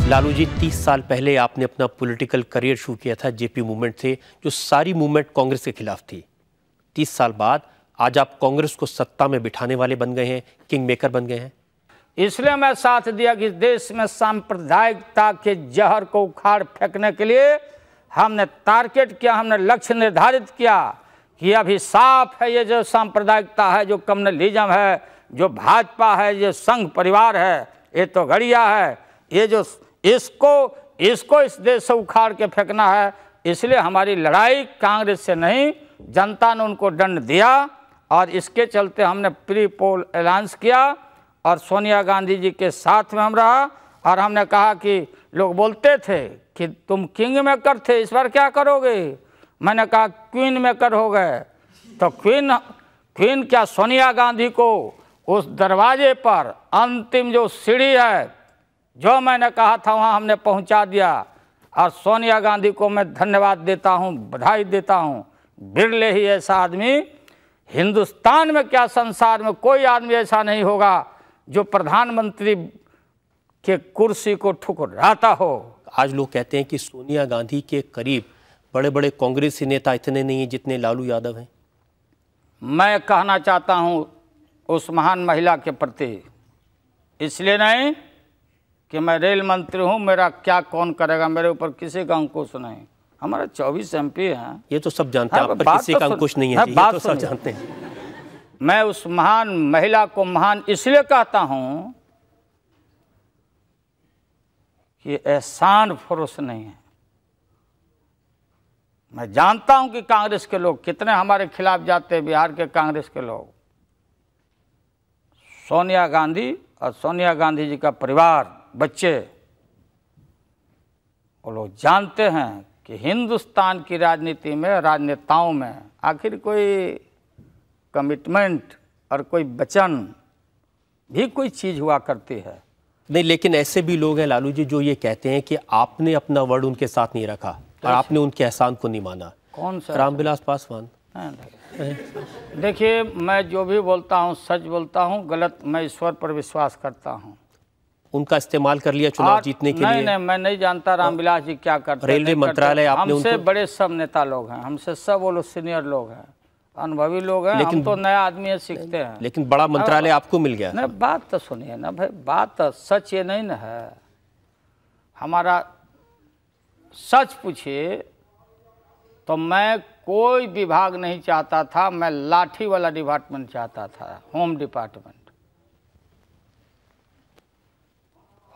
लालू जी, 30 साल पहले आपने अपना पॉलिटिकल करियर शुरू किया था जेपी मूवमेंट से, जो सारी मूवमेंट कांग्रेस के खिलाफ थी। 30 साल बाद आज आप कांग्रेस को सत्ता में बिठाने वाले बन गए हैं, किंग मेकर बन गए हैं। इसलिए मैं साथ दिया कि देश में सांप्रदायिकता के जहर को उखाड़ फेंकने के लिए हमने टारगेट किया, हमने लक्ष्य निर्धारित किया कि अभी साफ है, ये जो सांप्रदायिकता है, जो कम्युनलिज्म है, जो भाजपा है, ये संघ परिवार है, ये तो गड़िया है, ये जो इसको इस देश से उखाड़ के फेंकना है। इसलिए हमारी लड़ाई कांग्रेस से नहीं, जनता ने उनको दंड दिया और इसके चलते हमने प्री पोल ऐलान किया और सोनिया गांधी जी के साथ में हम रहा। और हमने कहा कि लोग बोलते थे कि तुम किंग मेकर थे, इस बार क्या करोगे? मैंने कहा क्वीन मेकर हो गए। तो क्वीन क्या, सोनिया गांधी को उस दरवाजे पर अंतिम जो सीढ़ी है, जो मैंने कहा था वहाँ हमने पहुँचा दिया। और सोनिया गांधी को मैं धन्यवाद देता हूँ, बधाई देता हूँ। बिरले ही ऐसा आदमी, हिंदुस्तान में क्या संसार में कोई आदमी ऐसा नहीं होगा जो प्रधानमंत्री के कुर्सी को ठुकराता हो। आज लोग कहते हैं कि सोनिया गांधी के करीब बड़े बड़े कांग्रेसी नेता इतने नहीं हैं जितने लालू यादव हैं। मैं कहना चाहता हूँ उस महान महिला के प्रति, इसलिए नहीं कि मैं रेल मंत्री हूँ, मेरा क्या कौन करेगा, मेरे ऊपर किसी का अंकुश नहीं। हमारे 24 MP हैं, ये तो सब जानते हैं, आप पर किसी का अंकुश नहीं है, ये तो सब जानते हैं। मैं उस महान महिला को महान इसलिए कहता हूँ कि एहसान फरोश नहीं है। मैं जानता हूँ कि कांग्रेस के लोग कितने हमारे खिलाफ जाते हैं, बिहार के कांग्रेस के लोग। सोनिया गांधी और सोनिया गांधी जी का परिवार, बच्चे, वो लोग जानते हैं कि हिंदुस्तान की राजनीति में, राजनेताओं में आखिर कोई कमिटमेंट और कोई वचन भी कोई चीज़ हुआ करती है। नहीं, लेकिन ऐसे भी लोग हैं लालू जी जो ये कहते हैं कि आपने अपना वर्ड उनके साथ नहीं रखा और आपने उनके एहसान को नहीं माना। कौन सा? रामविलास पासवान। देखिए, मैं जो भी बोलता हूँ सच बोलता हूँ, गलत मैं ईश्वर पर विश्वास करता हूँ। उनका इस्तेमाल कर लिया चुनाव जीतने के लिए। नहीं, मैं नहीं जानता रामविलास जी क्या करते हैं। रेलवे मंत्रालय आपने हमसे बड़े सब नेता लोग हैं, हमसे सब वो लोग सीनियर लोग हैं, अनुभवी लोग हैं। हम तो नया आदमी है, सीखते हैं। लेकिन बड़ा मंत्रालय आपको मिल गया। नहीं, बात तो सुनिए ना भाई, बात तो सच ये नहीं ना है। हमारा सच पूछिए तो मैं कोई विभाग नहीं चाहता था, मैं लाठी वाला डिपार्टमेंट चाहता था, होम डिपार्टमेंट।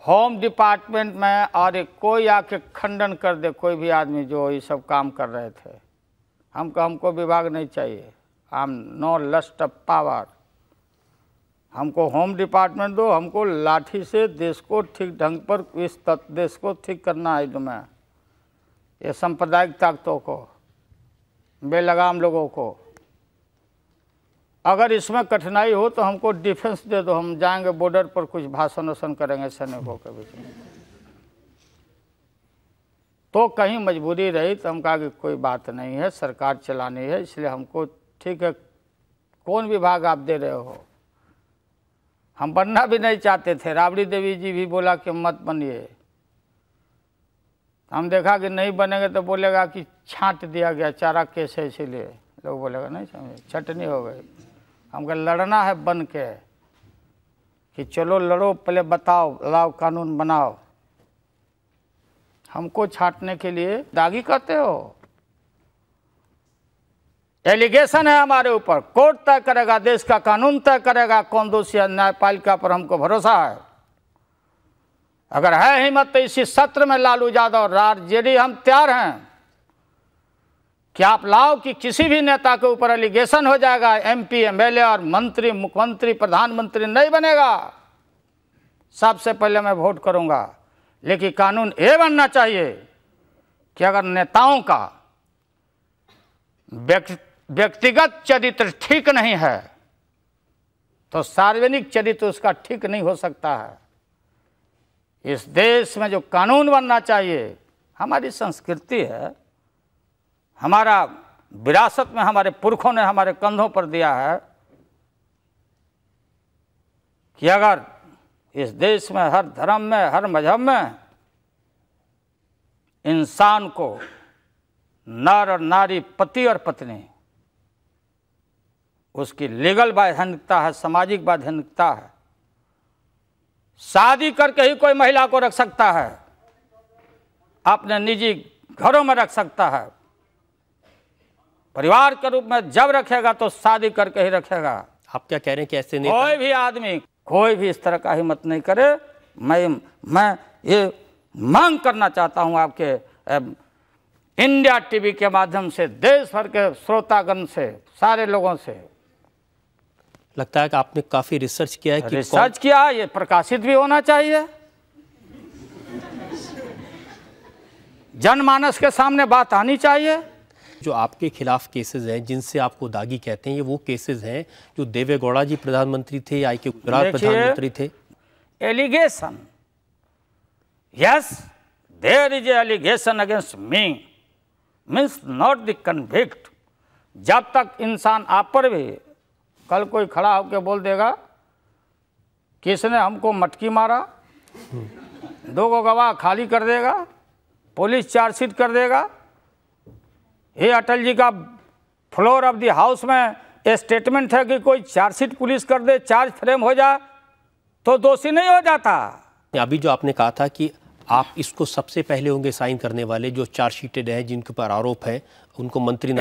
होम डिपार्टमेंट में और कोई आके खंडन कर दे, कोई भी आदमी जो ये सब काम कर रहे थे, हमको विभाग नहीं चाहिए। I am no lust of power. हमको होम डिपार्टमेंट दो, हमको लाठी से देश को ठीक ढंग पर, इस देश को ठीक करना है। जो मैं ये सांप्रदायिक ताकतों को, बेलगाम लोगों को, अगर इसमें कठिनाई हो तो हमको डिफेंस दे दो, हम जाएंगे बॉर्डर पर, कुछ भाषण वाषण करेंगे सैनिकों के बीच में। तो कहीं मजबूरी रही तो हम कहा कि कोई बात नहीं है, सरकार चलानी है, इसलिए हमको ठीक है, कौन विभाग आप दे रहे हो। हम बनना भी नहीं चाहते थे, राबड़ी देवी जी भी बोला कि मत बनिए। हम देखा कि नहीं बनेंगे तो बोलेगा कि छांट दिया गया, चारा केस है, इसीलिए लोग बोलेगा नहीं समझे, छटनी हो गई। हमको लड़ना है बन के कि चलो लड़ो, पहले बताओ, लाओ कानून बनाओ। हमको छांटने के लिए दागी कहते हो। एलिगेशन है हमारे ऊपर, कोर्ट तय करेगा, देश का कानून तय करेगा कौन दोषी है। न्यायपालिका पर हमको भरोसा है। अगर है हिम्मत तो इसी सत्र में लालू यादव और आरजेडी हम तैयार हैं कि आप लाओ कि किसी भी नेता के ऊपर एलिगेशन हो जाएगा, MP, MLA और मंत्री, मुख्यमंत्री, प्रधानमंत्री नहीं बनेगा। सबसे पहले मैं वोट करूंगा, लेकिन कानून ये बनना चाहिए कि अगर नेताओं का व्यक्तिगत चरित्र ठीक नहीं है तो सार्वजनिक चरित्र उसका ठीक नहीं हो सकता है। इस देश में जो कानून बनना चाहिए, हमारी संस्कृति है, हमारा विरासत में हमारे पुरखों ने हमारे कंधों पर दिया है कि अगर इस देश में हर धर्म में, हर मजहब में इंसान को, नर और नारी, पति और पत्नी, उसकी लीगल वैधानिकता है, सामाजिक वैधानिकता है। शादी करके ही कोई महिला को रख सकता है, अपने निजी घरों में रख सकता है। परिवार के रूप में जब रखेगा तो शादी करके ही रखेगा। आप क्या कह रहे हैं कि ऐसे नहीं, कोई भी आदमी, कोई भी इस तरह का हिम्मत नहीं करे। मैं ये मांग करना चाहता हूं आपके इंडिया टीवी के माध्यम से, देश भर के श्रोतागण से, सारे लोगों से। लगता है कि आपने काफी रिसर्च किया है कि रिसर्च किया, ये प्रकाशित भी होना चाहिए, जनमानस के सामने बात आनी चाहिए। जो आपके खिलाफ केसेस हैं, जिनसे आपको दागी कहते हैं, ये वो केसेस हैं जो देवेगौड़ा जी प्रधानमंत्री थे, आई के गुजरात प्रधानमंत्री थे। Allegation, yes, there is allegation against me, means not the convict. जब तक इंसान आप पर भी कल कोई खड़ा होकर बोल देगा किसने हमको मटकी मारा, 2 गवाह खाली कर देगा, पुलिस चार्जशीट कर देगा, ये अटल जी का फ्लोर ऑफ द हाउस में स्टेटमेंट है कि कोई चार्जशीट पुलिस कर दे, चार्ज फ्रेम हो जाए तो दोषी नहीं हो जाता। अभी जो आपने कहा था कि आप इसको सबसे पहले होंगे साइन करने वाले, जो चार्जशीटेड है, जिनके ऊपर आरोप है, उनको मंत्री न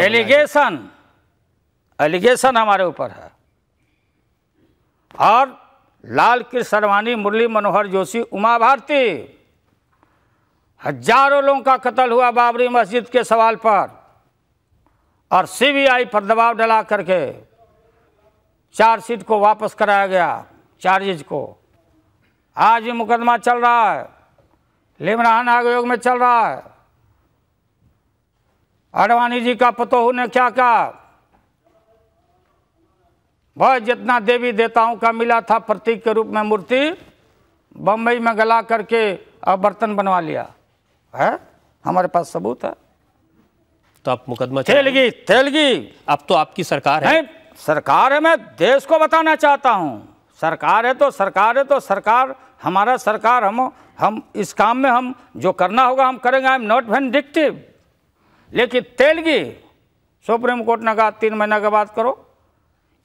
एलिगेशन हमारे ऊपर है। और लाल कृष्ण आडवाणी, मुरली मनोहर जोशी, उमा भारती, हजारों लोगों का कत्ल हुआ बाबरी मस्जिद के सवाल पर, और सीबीआई पर दबाव डाला करके चार्जशीट को वापस कराया गया, चार्जेज को। आज ये मुकदमा चल रहा है, लिमरान आयोग में चल रहा है। आडवाणी जी का पतोहू ने क्या कहा, वह जितना देवी देवताओं का मिला था प्रतीक के रूप में मूर्ति, बम्बई में गला करके अब बर्तन बनवा लिया है। हमारे पास सबूत है। तो आप मुकदमा तेलगी अब तो आपकी सरकार है। सरकार है, मैं देश को बताना चाहता हूं। सरकार है तो सरकार, हमारा सरकार, हम इस काम में हम जो करना होगा हम करेंगे। I am not vindictive. लेकिन तेलगी, सुप्रीम कोर्ट ने कहा 3 महीना के बाद करो।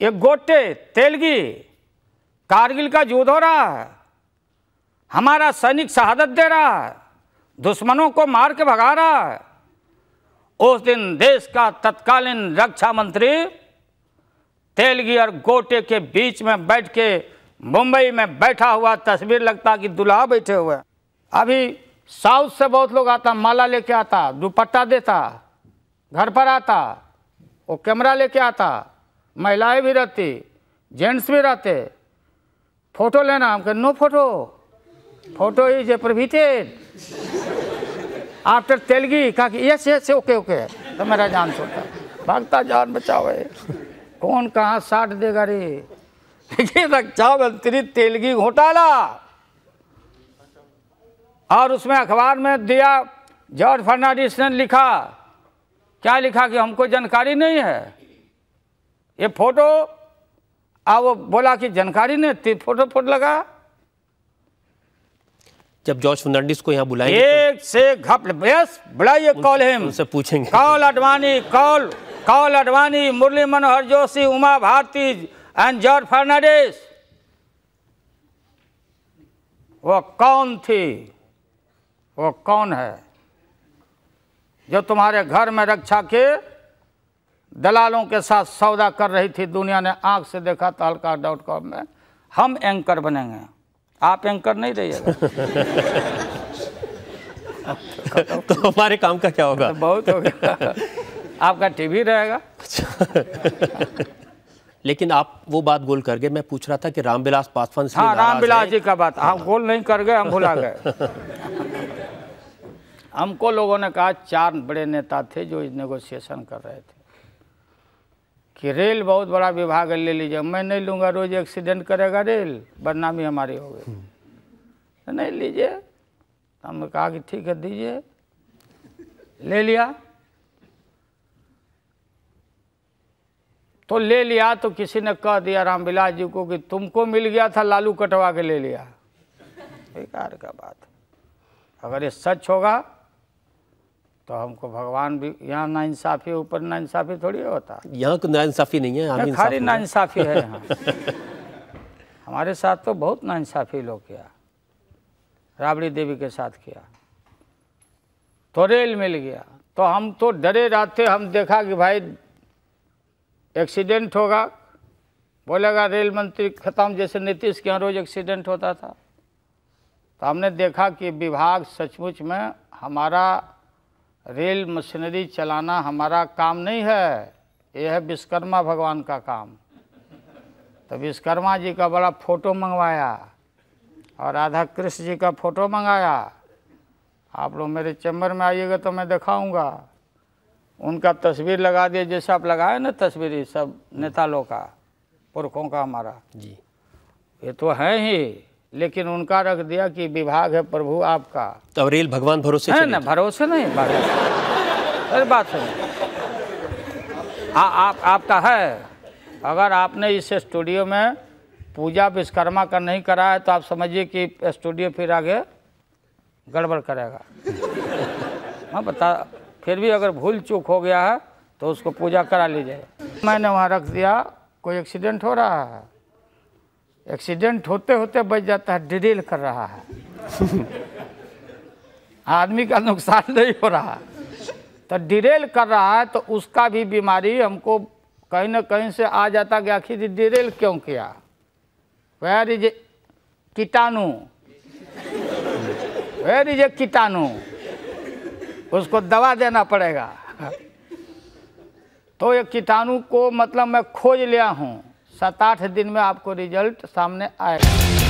एक गोटे तेलगी, कारगिल का युद्ध हो रहा है, हमारा सैनिक शहादत दे रहा है, दुश्मनों को मार के भगा रहा है। उस दिन देश का तत्कालीन रक्षा मंत्री तेलगी और गोटे के बीच में बैठ के मुंबई में बैठा हुआ, तस्वीर लगता कि दुल्हा बैठे हुए। अभी साउथ से बहुत लोग आता, माला लेके आता, दुपट्टा देता, घर पर आता, वो कैमरा लेके आता, महिलाएं भी रहती, जेंट्स भी रहते। फोटो लेना, हम कहे no photo is prohibited after Telgi. कहा कि यस ओके, तो मेरा जान छोड़ता, भागता, जान बचावे। कौन कहाँ साट देगा रे। लेकिन रक्षा मंत्री तेलगी घोटाला, और उसमें अखबार में दिया, जॉर्ज फर्नांडिस ने लिखा, क्या लिखा कि हमको जानकारी नहीं है ये फोटो। वो बोला कि जानकारी नहीं थी, फोटो लगा। जब जॉर्ज फर्नांडिस को यहाँ बुलाएंगे एक तो से घप बुलाइए, कॉल हिम, उनसे पूछेंगे। Call Advani, Murli Manohar Joshi, Uma Bharti and George Fernandes. वो कौन थी, वो कौन है जो तुम्हारे घर में रक्षा के दलालों के साथ सौदा कर रही थी? दुनिया ने आंख से देखा तहलका.com में। हम एंकर बनेंगे, आप एंकर नहीं रहिएगा। तो हमारे काम का क्या होगा? तो बहुत हो गया, आपका टीवी रहेगा। लेकिन आप वो बात गोल कर गए। मैं पूछ रहा था कि रामविलास पासवान से, हाँ, रामविलास जी का बात हम गोल नहीं कर गए, हम भुला गए। हमको लोगों ने कहा 4 बड़े नेता थे जो इस नेगोशिएशन कर रहे थे कि रेल बहुत बड़ा विभाग ले लीजिए। मैं नहीं लूँगा, रोज एक्सीडेंट करेगा रेल, बदनामी हमारी हो गई, तो नहीं लीजिए। हमने कहा कि ठीक है दीजिए, ले लिया। तो ले लिया तो किसी ने कह दिया रामविलास जी को कि तुमको मिल गया था, लालू कटवा के ले लिया। बेकार का बात है। अगर ये सच होगा तो हमको भगवान भी, यहाँ नाइंसाफ़ी ऊपर नाइंसाफ़ी थोड़ी होता। यहाँ को नाइंसाफ़ी नहीं है, हम खाली नाइंसाफ़ी है यहाँ। हमारे साथ तो बहुत नाइंसाफ़ी लोग किया, राबड़ी देवी के साथ किया, तो रेल मिल गया तो हम तो डरे रहते। हम देखा कि भाई एक्सीडेंट होगा, बोलेगा रेल मंत्री खत्म, जैसे नीतीश के यहाँ रोज एक्सीडेंट होता था। तो हमने देखा कि विभाग सचमुच में हमारा रेल मशीनरी चलाना हमारा काम नहीं है, यह है विश्वकर्मा भगवान का काम। तो विश्वकर्मा जी का बड़ा फ़ोटो मंगवाया और राधा कृष्ण जी का फ़ोटो मंगाया। आप लोग मेरे चैम्बर में आइएगा तो मैं दिखाऊंगा। उनका तस्वीर लगा दिए, जैसे आप लगाए ना तस्वीर सब नेता लोग का, पुरखों का हमारा जी, ये तो है ही, लेकिन उनका रख दिया कि विभाग है प्रभु आपका। तो रेल भगवान भरोसे है ना, भरोसे नहीं बात। अरे बात सुनो, आपका है। अगर आपने इस स्टूडियो में पूजा विश्वकर्मा का नहीं करा है तो आप समझिए कि स्टूडियो फिर आगे गड़बड़ करेगा। हाँ बता, फिर भी अगर भूल चूक हो गया है तो उसको पूजा करा लीजिए। मैंने वहाँ रख दिया, कोई एक्सीडेंट हो रहा है, एक्सीडेंट होते होते बच जाता है, डिरेल कर रहा है। आदमी का नुकसान नहीं हो रहा, तो डिरेल कर रहा है, तो उसका भी बीमारी हमको कहीं ना कहीं से आ जाता कि आखिर डिरेल क्यों किया। वेयर इज कीटाणु, वेयर इज कीटाणु, उसको दवा देना पड़ेगा। तो ये कीटाणु को मतलब मैं खोज लिया हूँ, 7-8 दिन में आपको रिजल्ट सामने आएगा।